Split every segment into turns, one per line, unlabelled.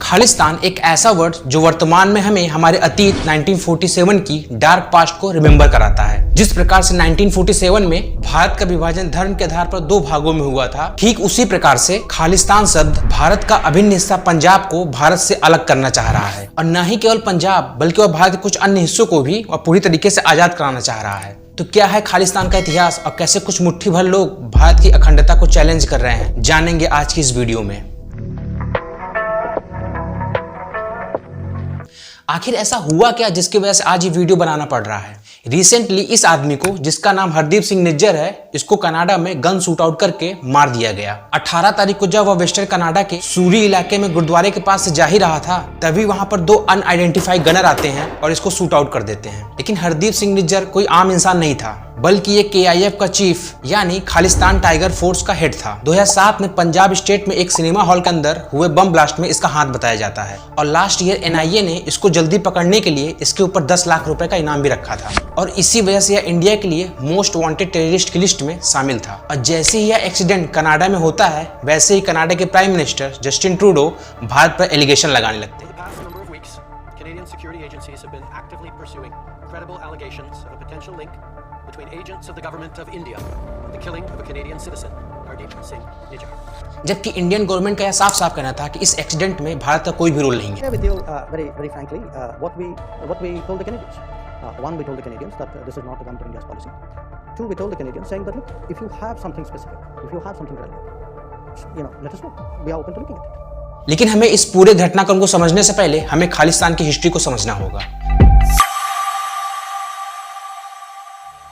खालिस्तान एक ऐसा वर्ड जो वर्तमान में हमें हमारे अतीत 1947 की डार्क पास्ट को रिमेंबर कराता है। जिस प्रकार से 1947 में भारत का विभाजन धर्म के आधार पर दो भागों में हुआ था, ठीक उसी प्रकार से खालिस्तान शब्द भारत का अभिन्न हिस्सा पंजाब को भारत से अलग करना चाह रहा है, और न ही केवल पंजाब बल्कि वह भारत के कुछ अन्य हिस्सों को भी और पूरी तरीके से आजाद कराना चाह रहा है। तो क्या है खालिस्तान का इतिहास और कैसे कुछ मुट्ठी भर लोग भारत की अखंडता को चैलेंज कर रहे हैं, जानेंगे आज की इस वीडियो में। आखिर ऐसा हुआ क्या जिसकी वजह से आज ये वीडियो बनाना पड़ रहा है। रिसेंटली इस आदमी को, जिसका नाम हरदीप सिंह निज्जर है, इसको कनाडा में गन शूट आउट करके मार दिया गया। 18 तारीख को जब वह वेस्टर्न कनाडा के सूरी इलाके में गुरुद्वारे के पास से जा ही रहा था, तभी वहां पर दो अनआइडेंटिफाइड गनर आते हैं और इसको शूट आउट कर देते हैं। लेकिन हरदीप सिंह निज्जर कोई आम इंसान नहीं था, बल्कि ये KIF का चीफ यानी खालिस्तान टाइगर फोर्स का हेड था। 2007 में पंजाब स्टेट में एक सिनेमा हॉल के अंदर हुए बम ब्लास्ट में इसका हाथ बताया जाता है, और लास्ट ईयर NIA ने इसको जल्दी पकड़ने के लिए इसके ऊपर 10 लाख रुपए का इनाम भी रखा था, और इसी वजह से यह इंडिया के लिए मोस्ट वांटेड टेररिस्ट की लिस्ट में शामिल था। और जैसे ही यह एक्सीडेंट कनाडा में होता है, वैसे ही कनाडा के prime minister Justin Trudeau Bharat पर एलिगेशन लगाने लगते हैं।
Canadian security agencies have been actively pursuing credible allegations of a potential link between agents of the government of India and the killing of a Canadian citizen, Hardeep Singh Nijjar.
जबकि Indian government का यह साफ-साफ कहना था कि इस accident में भारत का कोई भी रोल नहीं है।
With you, very frankly, what we told the Canadians. One, we told the Canadians that this is not the government of India's policy. Two, we told the Canadians saying that look, if you have something specific, if you have something relevant, let us know. We are open to looking at it.
लेकिन हमें इस पूरे घटनाक्रम को समझने से पहले हमें खालिस्तान की हिस्ट्री को समझना होगा।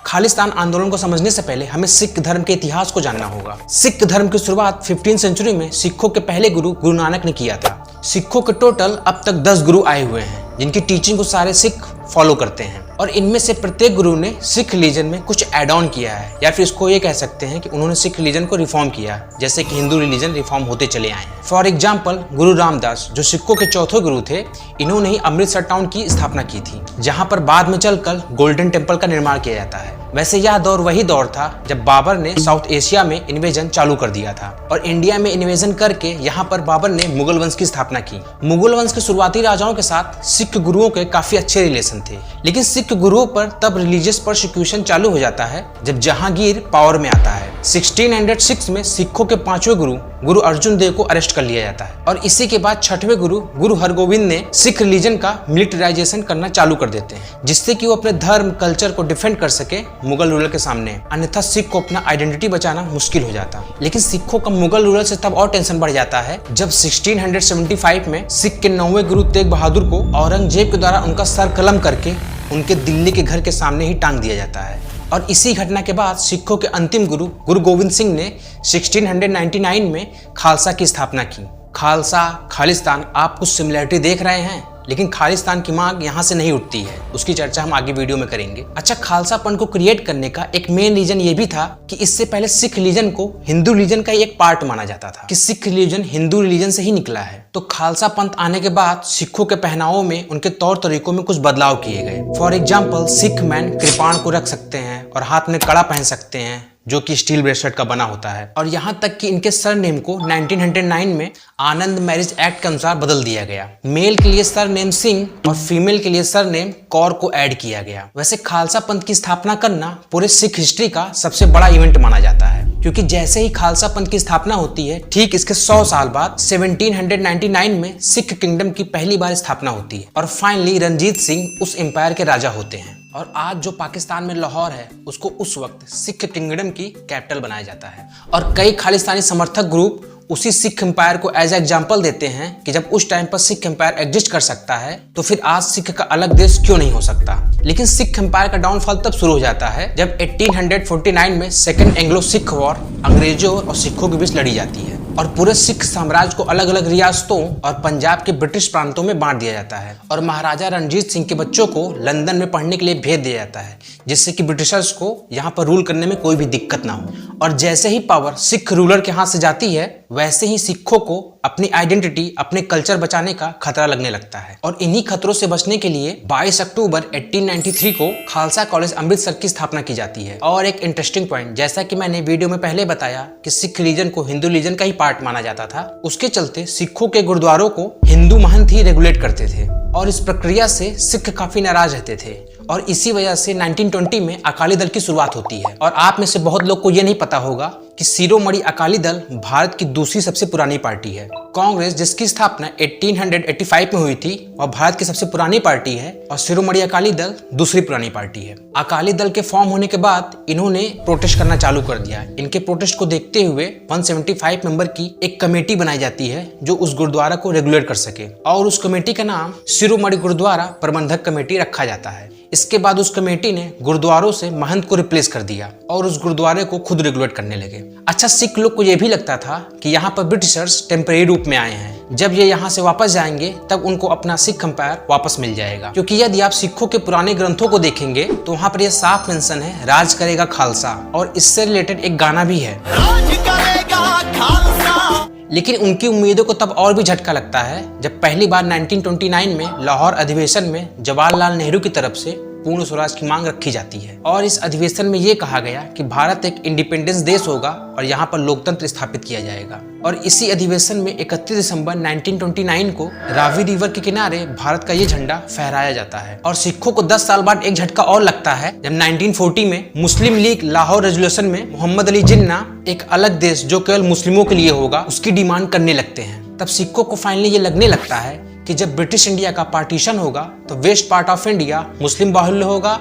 खालिस्तान आंदोलन को समझने से पहले हमें सिख धर्म के इतिहास को जानना होगा। सिख धर्म की शुरुआत 15वीं सेंचुरी में सिखों के पहले गुरु गुरु नानक ने किया था। सिखों के टोटल अब तक 10 गुरु आए हुए हैं, जिनकी टीचिंग को सारे सिख फॉलो करते हैं, और इनमें से प्रत्येक गुरु ने सिख रिलीजन में कुछ एड ऑन किया है, या फिर इसको ये कह सकते हैं कि उन्होंने सिख रिलीजन को रिफॉर्म किया, जैसे कि हिंदू रिलीजन रिफॉर्म होते चले आए हैं। फॉर एग्जाम्पल, गुरु रामदास जो सिखों के चौथे गुरु थे, इन्होंने ही अमृतसर टाउन की स्थापना की थी, जहां पर बाद में चलकर गोल्डन टेम्पल का निर्माण किया जाता है। वैसे यह दौर वही दौर था जब बाबर ने साउथ एशिया में इन्वेजन चालू कर दिया था, और इंडिया में इन्वेजन करके यहाँ पर बाबर ने मुगल वंश की स्थापना की। मुगल वंश के शुरुआती राजाओं के साथ सिख गुरुओं के काफी अच्छे रिलेशन थे, लेकिन सिख गुरुओं पर तब रिलीजियस परसिक्यूशन चालू हो जाता है जब जहांगीर पावर में आता है। 1606 में सिखों के 5वें गुरु गुरु अर्जुन देव को अरेस्ट कर लिया जाता है, और इसी के बाद 6वें गुरु गुरु हरगोविंद ने सिख रिलीजन का मिलिटराइजेशन करना चालू कर देते हैं, जिससे कि वो अपने धर्म कल्चर को डिफेंड कर सके मुगल रूलर के सामने। अन्यथा सिख को अपना आइडेंटिटी बचाना मुश्किल हो जाता। लेकिन सिखों का मुगल रूलर से तब और टेंशन बढ़ जाता है जब 1675 में सिख के 9वें गुरु तेग बहादुर को औरंगजेब के द्वारा उनका सर कलम करके उनके दिल्ली के घर के सामने ही टांग दिया जाता है। और इसी घटना के बाद सिखों के अंतिम गुरु गुरु गोविंद सिंह ने 1699 में खालसा की स्थापना की। खालसा, खालिस्तान, आप कुछ सिमिलरिटी देख रहे हैं, लेकिन खालिस्तान की मांग यहाँ से नहीं उठती है। उसकी चर्चा हम आगे वीडियो में करेंगे। अच्छा, खालसापन को क्रिएट करने का एक मेन रीजन ये भी था कि इससे पहले सिख रिलीजन को हिंदू रिलीजन का एक पार्ट माना जाता था, कि सिख रिलीजन हिंदू रिलीजन से ही निकला है। तो खालसा पंथ आने के बाद सिखों के पहनावों में, उनके तौर तरीकों में कुछ बदलाव किए गए। फॉर एग्जाम्पल, सिख मैन कृपाण को रख सकते हैं और हाथ में कड़ा पहन सकते हैं, जो कि स्टील ब्रेसलेट का बना होता है, और यहाँ तक कि इनके सरनेम को 1909 में आनंद मैरिज एक्ट के अनुसार बदल दिया गया। मेल के लिए सरनेम सिंह और फीमेल के लिए सरनेम कौर को ऐड किया गया। वैसे खालसा पंथ की स्थापना करना पूरे सिख हिस्ट्री का सबसे बड़ा इवेंट माना जाता है, क्योंकि जैसे ही खालसा पंथ की स्थापना होती है, ठीक इसके 100 साल बाद 1799 में सिख किंगडम की पहली बार स्थापना होती है, और फाइनली रंजीत सिंह उस एम्पायर के राजा होते हैं। और आज जो पाकिस्तान में लाहौर है, उसको उस वक्त सिख किंगडम की कैपिटल बनाया जाता है। और कई खालिस्तानी समर्थक ग्रुप उसी सिख एम्पायर को एज एग्जाम्पल देते हैं कि जब उस टाइम पर सिख एम्पायर एग्जिस्ट कर सकता है, तो फिर आज सिख का अलग देश क्यों नहीं हो सकता। लेकिन सिख एम्पायर का डाउनफॉल तब शुरू हो जाता है जब 1849 में सेकेंड एंग्लो सिख वॉर अंग्रेजों और सिखों के बीच लड़ी जाती है, और पूरे सिख साम्राज्य को अलग अलग रियासतों और पंजाब के ब्रिटिश प्रांतों में बांट दिया जाता है, और महाराजा रणजीत सिंह के बच्चों को लंदन में पढ़ने के लिए भेज दिया जाता है, जिससे कि ब्रिटिशर्स को यहाँ पर रूल करने में कोई भी दिक्कत ना हो। और जैसे ही पावर सिख रूलर के हाथ से जाती है, वैसे ही सिखों को अपनी आइडेंटिटी, अपने कल्चर बचाने का खतरा लगने लगता है। और इन्हीं खतरों से बचने के लिए 22 अक्टूबर 1893 को खालसा कॉलेज अमृतसर की स्थापना की जाती है। और एक इंटरेस्टिंग पॉइंट, जैसा कि मैंने वीडियो में पहले बताया कि सिख रिलीजन को हिंदू रिलीजन का ही पार्ट माना जाता था, उसके चलते सिखों के गुरुद्वारों को हिंदू महंत ही रेगुलेट करते थे और इस प्रक्रिया से सिख काफी नाराज रहते थे। और इसी वजह से 1920 में अकाली दल की शुरुआत होती है। और आप में से बहुत लोग को यह नहीं पता होगा कि शिरोमणि अकाली दल भारत की दूसरी सबसे पुरानी पार्टी है। कांग्रेस, जिसकी स्थापना 1885 में हुई थी, वह भारत की सबसे पुरानी पार्टी है और शिरोमणि अकाली दल दूसरी पुरानी पार्टी है। अकाली दल के फॉर्म होने के बाद इन्होंने प्रोटेस्ट करना चालू कर दिया। इनके प्रोटेस्ट को देखते हुए 175 मेंबर की एक कमेटी बनाई जाती है जो उस गुरुद्वारा को रेगुलेट कर सके और उस कमेटी का नाम शिरोमणि गुरुद्वारा प्रबंधक कमेटी रखा जाता है। इसके बाद उस कमेटी ने गुरुद्वारों से महंत को रिप्लेस कर दिया और उस गुरुद्वारे को खुद रेगुलेट करने लगे। अच्छा, सिख लोग को यह भी लगता था कि यहाँ पर ब्रिटिशर्स टेम्परेरी रूप में आए हैं, जब ये यहाँ से वापस जाएंगे तब उनको अपना सिख एम्पायर वापस मिल जाएगा। क्योंकि यदि आप सिखों के पुराने ग्रंथों को देखेंगे तो वहाँ पर यह साफ मेंशन है, राज करेगा खालसा, और इससे रिलेटेड एक गाना भी है।
राज करेगा खालसा।
लेकिन उनकी उम्मीदों को तब और भी झटका लगता है जब पहली बार 1929 में लाहौर अधिवेशन में जवाहरलाल नेहरू की तरफ से पूर्ण स्वराज की मांग रखी जाती है। और इस अधिवेशन में ये कहा गया कि भारत एक इंडिपेंडेंस देश होगा और यहाँ पर लोकतंत्र स्थापित किया जाएगा। और इसी अधिवेशन में 31 दिसंबर 1929 को रावी रिवर के किनारे भारत का ये झंडा फहराया जाता है। और सिखों को 10 साल बाद एक झटका और लगता है जब 1940 में मुस्लिम लीग लाहौर रेजोल्यूशन में मोहम्मद अली जिन्ना एक अलग देश जो केवल मुस्लिमों के लिए होगा उसकी डिमांड करने लगते हैं। तब सिखों को फाइनली ये लगने लगता है कि जब ब्रिटिश इंडिया का पार्टीशन होगा तो west part of India Muslim बाहुल्य होगा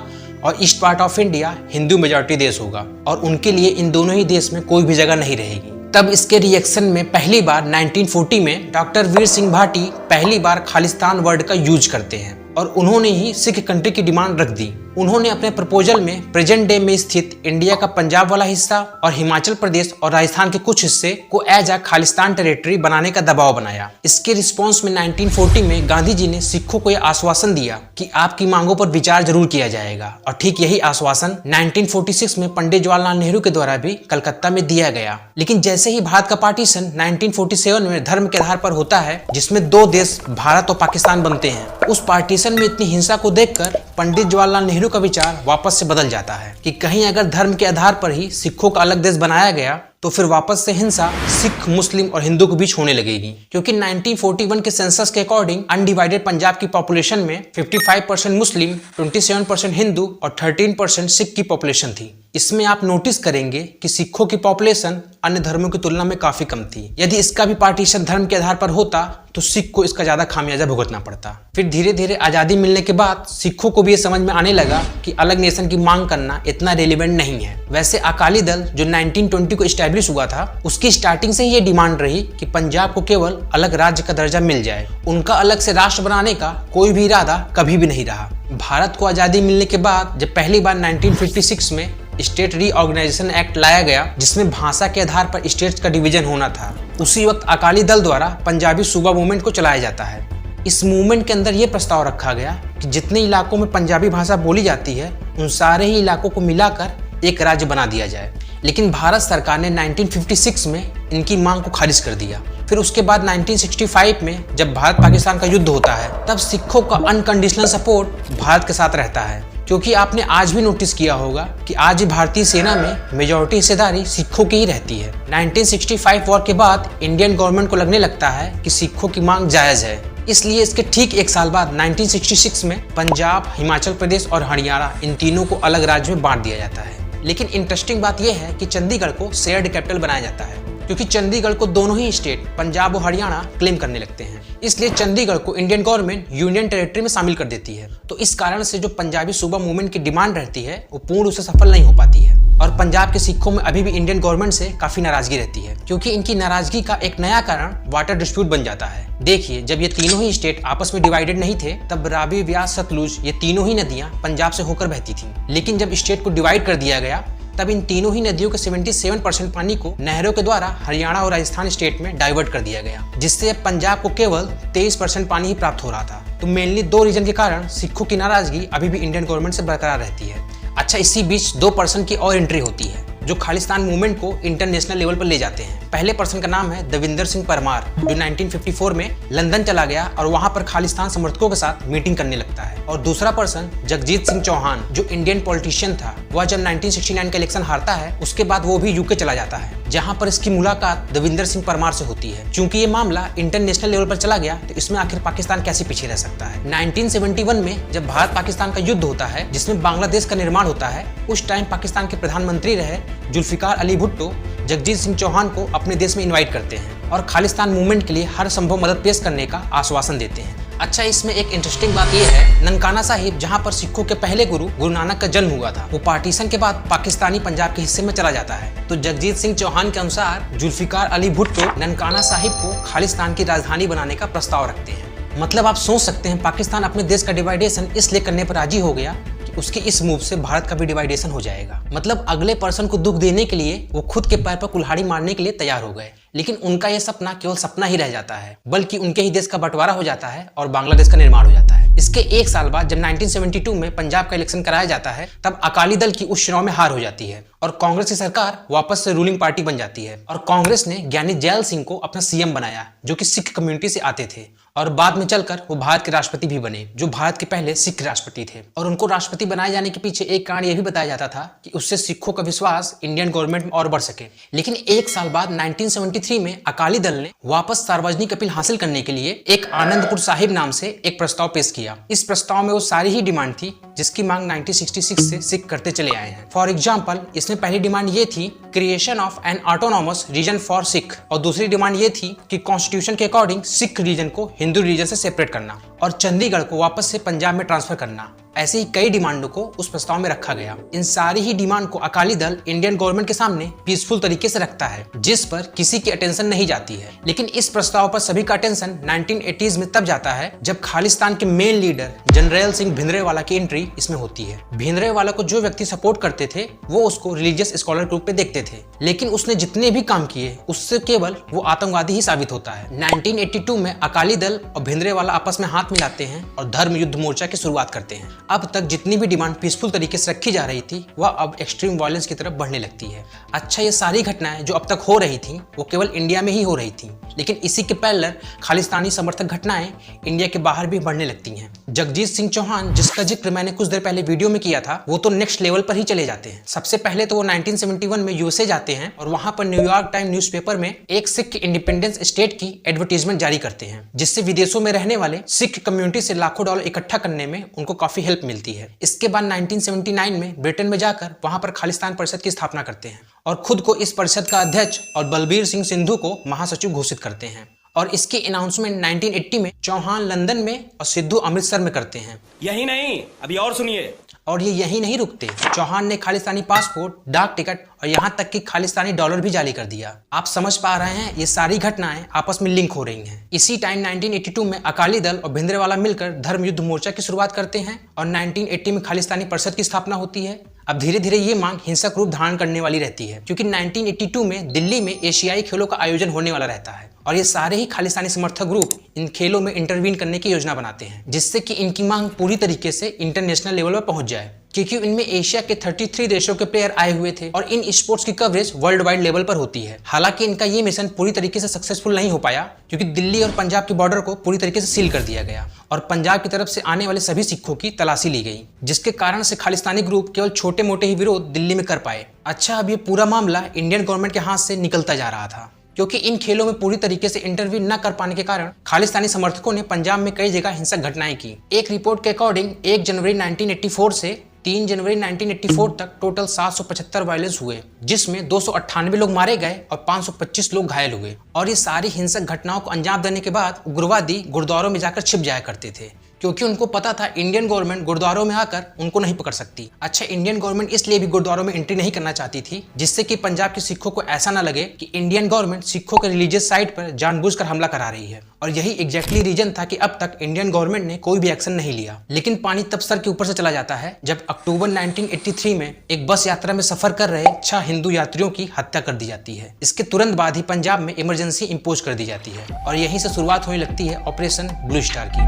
और east part of India Hindu majority देश होगा और उनके लिए इन दोनों ही देश में कोई भी जगह नहीं रहेगी। तब इसके रिएक्शन में पहली बार 1940 में डॉक्टर वीर सिंह भाटी पहली बार खालिस्तान वर्ड का यूज करते हैं और उन्होंने ही सिख कंट्री की डिमांड रख दी। उन्होंने अपने प्रपोजल में प्रेजेंट डे में स्थित इंडिया का पंजाब वाला हिस्सा और हिमाचल प्रदेश और राजस्थान के कुछ हिस्से को एज अ खालिस्तान टेरिटरी बनाने का दबाव बनाया। इसके रिस्पॉन्स में 1940 में गांधी जी ने सिखों को यह आश्वासन दिया कि आपकी मांगों पर विचार जरूर किया जाएगा। और ठीक यही आश्वासन 1946 में पंडित जवाहरलाल नेहरू के द्वारा भी कलकत्ता में दिया गया। लेकिन जैसे ही भारत का पार्टीशन 1947 में धर्म के आधार पर होता है, जिसमें 2 देश भारत और पाकिस्तान बनते हैं, उस पार्टीशन में इतनी हिंसा को देखकर पंडित जवाहरलाल नेहरू का विचार वापस से बदल जाता है कि कहीं अगर धर्म के आधार पर ही सिखों का अलग देश बनाया गया तो फिर वापस से हिंसा सिख, मुस्लिम और हिंदू के बीच होने लगेगी। क्योंकि 1941 के सेंसस के अकॉर्डिंग अनडिवाइडेड पंजाब की पॉपुलेशन में 55% मुस्लिम, 27% हिंदू और 13% सिख की पॉपुलेशन थी। इसमें आप नोटिस करेंगे कि सिखों की पॉपुलेशन अन्य धर्मों की तुलना में काफी कम थी। यदि इसका भी पार्टीशन धर्म के आधार पर होता तो सिख को इसका ज्यादा खामियाजा भुगतना पड़ता। फिर धीरे धीरे आजादी मिलने के बाद सिखों को भी ये समझ में आने लगा कि अलग नेशन की मांग करना इतना रेलिवेंट नहीं है। वैसे अकाली दल जो 1920 को एस्टैब्लिश हुआ था, उसकी स्टार्टिंग से ये डिमांड रही कि पंजाब को केवल अलग राज्य का दर्जा मिल जाए। उनका अलग से राष्ट्र बनाने का कोई भी इरादा कभी भी नहीं रहा। भारत को आजादी मिलने के बाद जब पहली बार 1956 में स्टेट रीऑर्गेनाइजेशन एक्ट लाया गया, जिसमें भाषा के आधार पर स्टेट्स का डिवीजन होना था, उसी वक्त अकाली दल द्वारा पंजाबी सूबा मूवमेंट को चलाया जाता है। इस मूवमेंट के अंदर यह प्रस्ताव रखा गया कि जितने इलाकों में पंजाबी भाषा बोली जाती है उन सारे ही इलाकों को मिलाकर एक राज्य बना दिया जाए। लेकिन भारत सरकार ने 1956 में इनकी मांग को खारिज कर दिया। फिर उसके बाद 1965 में जब भारत पाकिस्तान का युद्ध होता है, तब सिखों का अनकंडीशनल सपोर्ट भारत के साथ रहता है। क्योंकि आपने आज भी नोटिस किया होगा कि आज भारतीय सेना में मेजॉरिटी हिस्सेदारी सिखों की ही रहती है। 1965 वॉर के बाद इंडियन गवर्नमेंट को लगने लगता है कि सिखों की मांग जायज है, इसलिए इसके ठीक 1 साल बाद 1966 में पंजाब, हिमाचल प्रदेश और हरियाणा, इन तीनों को अलग राज्य में बांट दिया जाता है। लेकिन इंटरेस्टिंग बात यह है कि चंडीगढ़ को शेयर्ड कैपिटल बनाया जाता है, क्योंकि चंडीगढ़ को दोनों ही स्टेट पंजाब और हरियाणा क्लेम करने लगते हैं। इसलिए चंडीगढ़ को इंडियन गवर्नमेंट यूनियन टेरिटरी में शामिल कर देती है। तो इस कारण से जो पंजाबी सूबा मूवमेंट की डिमांड रहती है वो पूर्ण रूप से सफल नहीं हो पाती है और पंजाब के सिखों में अभी भी इंडियन गवर्नमेंट से काफी नाराजगी रहती है, क्योंकि इनकी नाराजगी का एक नया कारण वाटर डिस्प्यूट बन जाता है। देखिए, जब ये तीनों ही स्टेट आपस में डिवाइडेड नहीं थे, तब रावी, व्यास, सतलुज, ये तीनों ही नदियां पंजाब से होकर बहती थी। लेकिन जब स्टेट को डिवाइड कर दिया गया, तब इन तीनों ही नदियों के 77% पानी को नहरों के द्वारा हरियाणा और राजस्थान स्टेट में डाइवर्ट कर दिया गया, जिससे पंजाब को केवल 23% पानी ही प्राप्त हो रहा था। तो मेनली 2 रीजन के कारण सिखों की नाराजगी अभी भी इंडियन गवर्नमेंट से बरकरार रहती है। अच्छा, इसी बीच 2% की और एंट्री होती है जो खालिस्तान मूवमेंट को इंटरनेशनल लेवल पर ले जाते हैं। पहले पर्सन का नाम है दविंदर सिंह परमार, जो 1954 में लंदन चला गया और वहां पर खालिस्तान समर्थकों के साथ मीटिंग करने लगता है। और दूसरा पर्सन जगजीत सिंह चौहान, जो इंडियन पॉलिटिशियन था। वह जब 1969 का इलेक्शन हारता है उसके बाद वो भी यूके चला जाता है, जहां पर इसकी मुलाकात दविंदर सिंह परमार से होती है। चूंकि ये मामला इंटरनेशनल लेवल पर चला गया तो इसमें आखिर पाकिस्तान कैसे पीछे रह सकता है। 1971 में जब भारत पाकिस्तान का युद्ध होता है, जिसमें बांग्लादेश का निर्माण होता है, उस टाइम पाकिस्तान के प्रधानमंत्री रहे जुल्फिकार अली भुट्टो जगजीत सिंह चौहान को अपने देश में इनवाइट करते हैं और खालिस्तान मूवमेंट के लिए हर संभव मदद पेश करने का आश्वासन देते हैं। अच्छा, इसमें एक इंटरेस्टिंग बात यह है, ननकाना साहिब जहां पर सिखों के पहले गुरु नानक का जन्म हुआ था, वो पार्टीशन के बाद पाकिस्तानी पंजाब के हिस्से में चला जाता है। तो जगजीत सिंह चौहान के अनुसार जुल्फिकार अली भुट्टो ननकाना साहिब को खालिस्तान की राजधानी बनाने का प्रस्ताव रखते हैं। मतलब आप सोच सकते हैं पाकिस्तान अपने देश का डिवाइडेशन इसलिए करने पर राजी हो गया कि उसके इस मूव से भारत का भी डिवाइडेशन हो जाएगा। मतलब अगले पर्सन को दुख देने के लिए वो खुद के पैर पर कुल्हाड़ी मारने के लिए तैयार हो गए। लेकिन उनका यह सपना केवल सपना ही रह जाता है, बल्कि उनके ही देश का बंटवारा हो जाता है और बांग्लादेश का निर्माण हो जाता है। इसके एक साल बाद जब 1972 में पंजाब का इलेक्शन कराया जाता है, तब अकाली दल की उस चुनाव में हार हो जाती है और कांग्रेस की सरकार वापस से रूलिंग पार्टी बन जाती है। और कांग्रेस ने ज्ञानी जैल सिंह को अपना सीएम बनाया, जो कि सिख कम्युनिटी से आते थे और बाद में चलकर वो भारत के राष्ट्रपति भी बने, जो भारत के पहले सिख राष्ट्रपति थे। और उनको राष्ट्रपति बनाए जाने के पीछे एक कारण यह भी बताया जाता था कि उससे सिखों का विश्वास इंडियन गवर्नमेंट में और बढ़ सके। लेकिन एक साल बाद 1973 में अकाली दल ने वापस सार्वजनिक अपील हासिल करने के लिए एक आनंदपुर साहिब नाम से एक प्रस्ताव पेश किया। इस प्रस्ताव में वो सारी ही डिमांड थी जिसकी मांग 1966 से सिख करते चले आए हैं। फॉर एग्जाम्पल, इसमें पहली डिमांड ये थी creation of N autonomous region for Sikh, और दूसरी डिमांड ये थी कि कॉन्स्टिट्यूशन के अकॉर्डिंग सिख रीजन को हिंदू रीजन से सेपरेट करना और चंडीगढ़ को वापस से पंजाब में ट्रांसफर करना। ऐसे ही कई डिमांडों को उस प्रस्ताव में रखा गया। इन सारी ही डिमांड को अकाली दल इंडियन गवर्नमेंट के सामने पीसफुल तरीके से रखता है, जिस पर किसी की अटेंशन नहीं जाती है। लेकिन इस प्रस्ताव पर सभी का अटेंशन 1980s में तब जाता है जब खालिस्तान के मेन लीडर जनरल सिंह भिंद्रेवाला की एंट्री इसमें होती है। भिंद्रेवाला को जो व्यक्ति सपोर्ट करते थे वो उसको रिलीजियस स्कॉलर के रूप में देखते थे, लेकिन उसने जितने भी काम किए उससे केवल वो आतंकवादी ही साबित होता है। 1982 में अकाली दल और भिंद्रेवाला आपस में हाथ मिलाते हैं और धर्म युद्ध मोर्चा की शुरुआत करते हैं। अब तक जितनी भी डिमांड पीसफुल तरीके से रखी जा रही थी वह अब एक्सट्रीम वायलेंस की तरफ बढ़ने लगती है। अच्छा, ये सारी घटनाएं जो अब तक हो रही थी वो केवल इंडिया में ही हो रही थी, लेकिन इसी के पैरेलल खालिस्तानी समर्थक घटनाएं इंडिया के बाहर भी बढ़ने लगती हैं। जगजीत सिंह चौहान, जिसका जिक्र मैंने कुछ देर पहले वीडियो में किया था, वो तो नेक्स्ट लेवल पर ही चले जाते हैं। सबसे पहले तो वो 1971 में यूएसए जाते हैं और वहां पर न्यूयॉर्क टाइम न्यूज़पेपर में एक सिख इंडिपेंडेंस स्टेट की एडवर्टीजमेंट जारी करते हैं, जिससे विदेशों में रहने वाले सिख कम्युनिटी से लाखों डॉलर इकट्ठा करने में उनको काफी हेल्प मिलती है। इसके बाद 1979 में ब्रिटेन में जाकर वहां पर खालिस्तान परिषद की स्थापना करते हैं और खुद को इस परिषद का अध्यक्ष और बलबीर सिंह सिंधु को महासचिव घोषित करते हैं। और इसकी अनाउंसमेंट 1980 में चौहान लंदन में और सिद्धू अमृतसर में करते हैं।
यही नहीं, अभी और सुनिए।
और ये यही नहीं रुकते, चौहान ने खालिस्तानी पासपोर्ट, डाक टिकट और यहाँ तक कि खालिस्तानी डॉलर भी जारी कर दिया। आप समझ पा रहे हैं, ये सारी घटनाएं आपस में लिंक हो रही हैं। इसी टाइम 1982 में अकाली दल और भिंद्रेवाला मिलकर धर्म युद्ध मोर्चा की शुरुआत करते हैं और 1980 में खालिस्तानी परिषद की स्थापना होती है। अब धीरे धीरे ये मांग हिंसक रूप धारण करने वाली रहती है, क्योंकि 1982 में दिल्ली में एशियाई खेलों का आयोजन होने वाला रहता है और ये सारे ही खालिस्तानी समर्थक ग्रुप इन खेलों में इंटरवीन करने की योजना बनाते हैं, जिससे कि इनकी मांग पूरी तरीके से इंटरनेशनल लेवल पर पहुंच जाए, क्योंकि इनमें एशिया के 33 देशों के प्लेयर आए हुए थे और इन स्पोर्ट्स की कवरेज वर्ल्ड वाइड लेवल पर होती है। हालांकि इनका ये मिशन पूरी तरीके से सक्सेसफुल नहीं हो पाया, क्योंकि दिल्ली और पंजाब के बॉर्डर को पूरी तरीके से सील कर दिया गया और पंजाब की तरफ से आने वाले सभी सिखों की तलाशी ली गई, जिसके कारण से खालिस्तानी ग्रुप केवल छोटे मोटे ही विरोध दिल्ली में कर पाए। अच्छा, अब ये पूरा मामला इंडियन गवर्नमेंट के हाथ से निकलता जा रहा था, क्योंकि इन खेलों में पूरी तरीके से इंटरव्यू न कर पाने के कारण खालिस्तानी समर्थकों ने पंजाब में कई जगह हिंसक घटनाएं की। एक रिपोर्ट के अकॉर्डिंग 1 जनवरी 1984 से 3 जनवरी 1984 तक टोटल 775 वायलेंस हुए, जिसमें 298 लोग मारे गए और 525 लोग घायल हुए। और ये सारी हिंसक घटनाओं को अंजाम देने के बाद उग्रवादी गुरुद्वारों में जाकर छिप जाया करते थे, क्योंकि उनको पता था इंडियन गवर्नमेंट गुरुद्वारों में आकर उनको नहीं पकड़ सकती। अच्छा, इंडियन गवर्नमेंट इसलिए भी गुरुद्वारों में एंट्री नहीं करना चाहती थी, जिससे कि पंजाब के सिखों को ऐसा ना लगे कि इंडियन गवर्नमेंट सिखों के रिलीजियस साइट पर जानबूझकर हमला करा रही है। और यही एग्जैक्टली रीजन था कि अब तक इंडियन गवर्नमेंट ने कोई भी एक्शन नहीं लिया। लेकिन पानी तब सर के ऊपर से चला जाता है जब अक्टूबर 1983 में एक बस यात्रा में सफर कर रहे 6 हिंदू यात्रियों की हत्या कर दी जाती है। इसके तुरंत बाद ही पंजाब में इमरजेंसी इंपोज कर दी जाती है और यहीं से शुरुआत होने लगती है ऑपरेशन ब्लू स्टार की।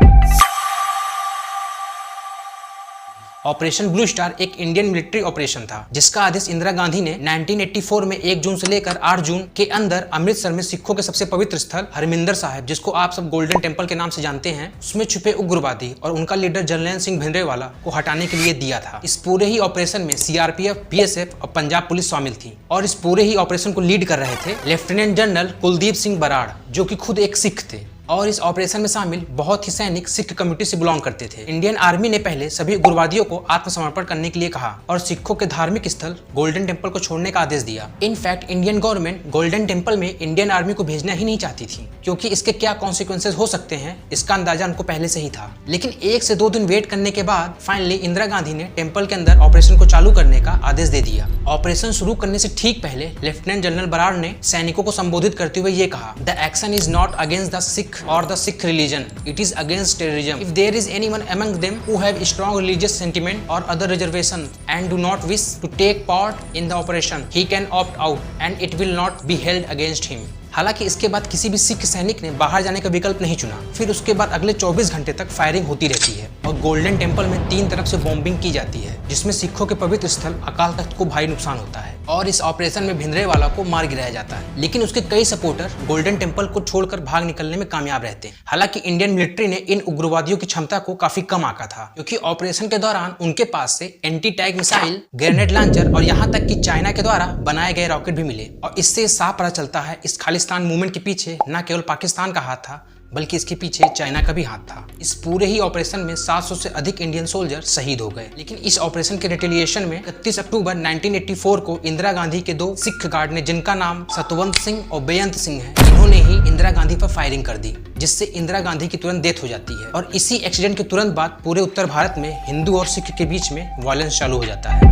ऑपरेशन ब्लू स्टार एक इंडियन मिलिट्री ऑपरेशन था जिसका आदेश इंदिरा गांधी ने 1984 में 1 जून से लेकर 8 जून के अंदर अमृतसर में सिखों के सबसे पवित्र स्थल हरमिंदर साहिब, जिसको आप सब गोल्डन टेम्पल के नाम से जानते हैं, उसमें छुपे उग्रवादी और उनका लीडर जरनैल सिंह भिंडरावाला को हटाने के लिए दिया था। इस पूरे ही ऑपरेशन में सीआरपीएफ, बीएसएफ और पंजाब पुलिस शामिल थी और इस पूरे ही ऑपरेशन को लीड कर रहे थे लेफ्टिनेंट जनरल कुलदीप सिंह बराड़, जो कि खुद एक सिख थे। और इस ऑपरेशन में शामिल बहुत ही सैनिक सिख कम्युनिटी से बिलोंग करते थे। इंडियन आर्मी ने पहले सभी उग्रवादियों को आत्मसमर्पण करने के लिए कहा और सिखों के धार्मिक स्थल गोल्डन टेम्पल को छोड़ने का आदेश दिया। In fact Indian government golden temple में इंडियन आर्मी को भेजना ही नहीं चाहती थी, क्योंकि इसके क्या कॉन्सिक्वेंसेज हो सकते हैं इसका अंदाजा उनको पहले से ही था। लेकिन 1 से 2 दिन वेट करने के बाद फाइनली इंदिरा गांधी ने टेम्पल के अंदर ऑपरेशन को चालू करने का आदेश दे दिया। ऑपरेशन शुरू करने से ठीक पहले लेफ्टिनेंट जनरल बराड़ ने सैनिकों को संबोधित करते हुए ये कहा, the action is not against the Sikh और the Sikh religion, it is against terrorism. If there is anyone among them who have strong religious sentiment or other reservation and do not wish to take part in the operation, he can opt out and it will not be held against him. हालांकि इसके बाद किसी भी सिख सैनिक ने बाहर जाने का विकल्प नहीं चुना। फिर उसके बाद अगले 24 घंटे तक फायरिंग होती रहती है और गोल्डन टेम्पल में 3 तरफ से बॉम्बिंग की जाती है, जिसमें सिखों के पवित्र स्थल अकाल तख्त को भारी नुकसान होता है और इस ऑपरेशन में भिंडरावाला को मार गिराया जाता है। लेकिन उसके कई सपोर्टर गोल्डन टेम्पल को छोड़कर भाग निकलने में कामयाब रहते हैं। हालांकि इंडियन मिलिट्री ने इन उग्रवादियों की क्षमता को काफी कम आंका था, क्योंकि ऑपरेशन के दौरान उनके पास से anti tank missile, grenade launcher और यहाँ तक कि चाइना के द्वारा बनाए गए रॉकेट भी मिले। और इससे साफ पता चलता है इस खालिस्तान मूवमेंट के पीछे न केवल पाकिस्तान का हाथ था, बल्कि इसके पीछे चाइना का भी हाथ था। इस पूरे ही ऑपरेशन में 700 से अधिक इंडियन सोल्जर शहीद हो गए। लेकिन इस ऑपरेशन के रिटेलिएशन में 31 अक्टूबर 1984 को इंदिरा गांधी के 2 सिख गार्ड ने, जिनका नाम सतवंत सिंह और बेअंत सिंह है, इन्होंने ही इंदिरा गांधी पर फायरिंग कर दी, जिससे इंदिरा गांधी की तुरंत डेथ हो जाती है। और इसी एक्सीडेंट के तुरंत बाद पूरे उत्तर भारत में हिंदू और सिख के बीच में वायलेंस चालू हो जाता है।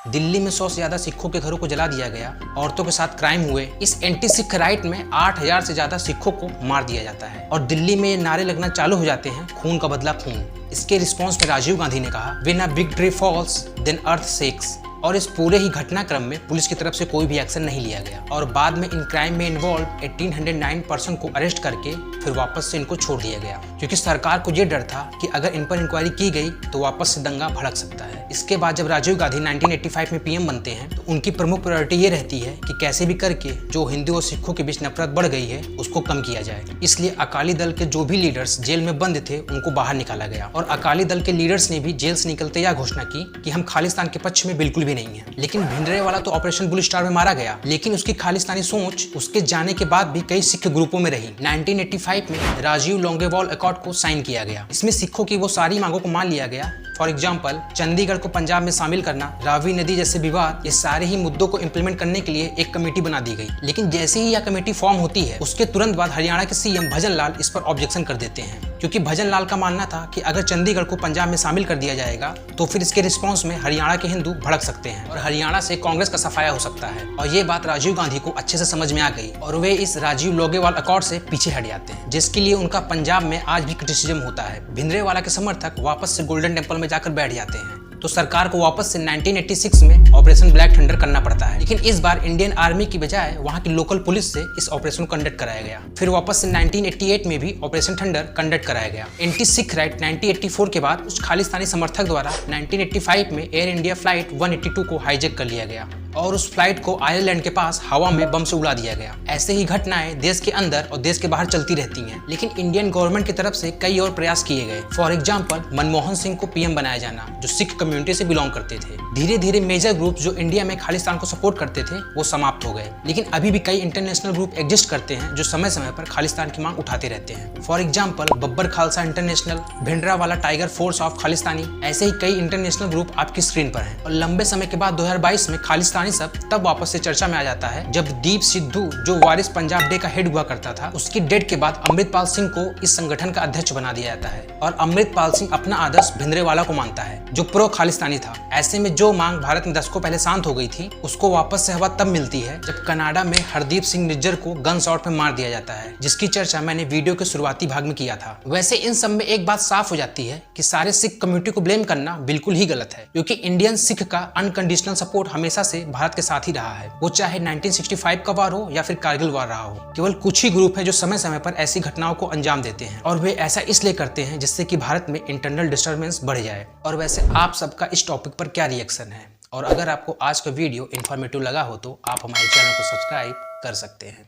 दिल्ली में 100 से ज्यादा सिखों के घरों को जला दिया गया, औरतों के साथ क्राइम हुए। इस एंटी सिख राइट में 8000 से ज्यादा सिखों को मार दिया जाता है और दिल्ली में ये नारे लगना चालू हो जाते हैं, खून का बदला खून। इसके रिस्पॉन्स में राजीव गांधी ने कहा, when a big tree falls then earth shakes. और इस पूरे ही घटनाक्रम में पुलिस की तरफ से कोई भी एक्शन नहीं लिया गया और बाद में इन क्राइम में इन्वॉल्व 1809 पर्सन को अरेस्ट करके फिर वापस से इनको छोड़ दिया गया, क्योंकि सरकार को ये डर था कि अगर इन पर इंक्वायरी की गई तो वापस से दंगा भड़क सकता है। इसके बाद जब राजीव गांधी 1985 में पीएम बनते हैं तो उनकी प्रमुख प्रायोरिटी ये रहती है कि कैसे भी करके जो हिंदू और सिखों के बीच नफरत बढ़ गई है उसको कम किया जाए। इसलिए अकाली दल के जो भी लीडर्स जेल में बंद थे उनको बाहर निकाला गया और अकाली दल के लीडर्स ने भी जेल से निकलते यह घोषणा की कि हम खालिस्तान के पक्ष में बिल्कुल भी नहीं है। लेकिन भिंडरावाला तो ऑपरेशन ब्लू स्टार में मारा गया, लेकिन उसकी खालिस्तानी सोच उसके जाने के बाद भी कई सिख ग्रुपों में रही। 1985 में राजीव लोंगेवाल अकॉर्ड को साइन किया गया। इसमें सिखों की वो सारी मांगों को मान लिया गया। फॉर एग्जाम्पल, चंडीगढ़ को पंजाब में शामिल करना, रावी नदी जैसे विवाद, ये सारे ही मुद्दों को इम्प्लीमेंट करने के लिए एक कमेटी बना दी गई। लेकिन जैसे ही यह कमेटी फॉर्म होती है उसके तुरंत बाद हरियाणा के सीएम भजन लाल इस पर ऑब्जेक्शन कर देते हैं, क्योंकि भजन लाल का मानना था कि अगर चंडीगढ़ को पंजाब में शामिल कर दिया जाएगा तो फिर इसके रिस्पॉन्स में हरियाणा के हिंदू भड़क सकते हैं और हरियाणा से कांग्रेस का सफाया हो सकता है। और ये बात राजीव गांधी को अच्छे से समझ में आ गई और वे इस राजीव लोंगेवाल अकॉर्ड से पीछे हट जाते हैं, जिसके लिए उनका पंजाब में आज भी क्रिटिसिज्म होता है। भिंडरावाला के समर्थक वापस से गोल्डन टेम्पल में जाकर बैठ जाते हैं, तो सरकार को वापस से 1986 में ऑपरेशन ब्लैक थंडर करना पड़ता है। लेकिन इस बार इंडियन आर्मी की बजाय वहां की लोकल पुलिस से इस ऑपरेशन को कंडक्ट कराया गया। फिर वापस से 1988 में भी ऑपरेशन थंडर कंडक्ट कराया गया। एंटी सिख राइट 1984 के बाद कुछ खालिस्तानी समर्थक द्वारा 1985 में एयर इंडिया फ्लाइट 182 को हाईजैक कर लिया गया और उस फ्लाइट को आयरलैंड के पास हवा में बम से उड़ा दिया गया। ऐसे ही घटनाएं देश के अंदर और देश के बाहर चलती रहती हैं, लेकिन इंडियन गवर्नमेंट की तरफ से कई और प्रयास किए गए। फॉर एग्जांपल, मनमोहन सिंह को पीएम बनाया जाना, जो सिख कम्युनिटी से बिलोंग करते थे। धीरे धीरे मेजर ग्रुप जो इंडिया में खालिस्तान को सपोर्ट करते थे वो समाप्त हो गए, लेकिन अभी भी कई इंटरनेशनल ग्रुप एग्जिस्ट करते हैं जो समय समय पर खालिस्तान की मांग उठाते रहते हैं। For example, Babbar Khalsa international, Bhindranwale tiger force of Khalistani, ऐसे ही कई इंटरनेशनल ग्रुप आपकी स्क्रीन पर हैं। और लंबे समय के बाद 2022 में खालिस्तानी सब तब वापस से चर्चा में आ जाता है जब दीप सिद्धू, जो वारिस पंजाब डे का हेड हुआ करता था, उसकी डेथ के बाद अमृतपाल सिंह को इस संगठन का अध्यक्ष बना दिया जाता है और अमृतपाल सिंह अपना आदर्श भिंडरावाला को मानता है, जो प्रो खालिस्तानी था। ऐसे में जो मांग भारत में दशकों पहले शांत हो गई थी उसको वापस से हवा तब मिलती है जब कनाडा में हरदीप सिंह निज्जर को गन शॉट में मार दिया जाता है, जिसकी चर्चा मैंने वीडियो के शुरुआती भाग में किया था। वैसे इन सब में एक बात साफ हो जाती है कि सारे सिख कम्युनिटी को ब्लेम करना बिल्कुल ही गलत है, क्योंकि इंडियन सिख का अनकंडीशनल सपोर्ट हमेशा से भारत के साथ ही रहा है, वो चाहे 1965 का वार हो या फिर कारगिल वार रहा हो। केवल कुछ ही ग्रुप है जो समय समय पर ऐसी घटनाओं को अंजाम देते हैं, और वे ऐसा इसलिए करते हैं जिससे कि भारत में इंटरनल डिस्टर्बेंस बढ़ जाए। और वैसे आप सबका इस टॉपिक पर क्या रिएक्शन है? और अगर आपको आज का वीडियो इन्फॉर्मेटिव लगा हो तो आप हमारे चैनल को सब्सक्राइब कर सकते हैं।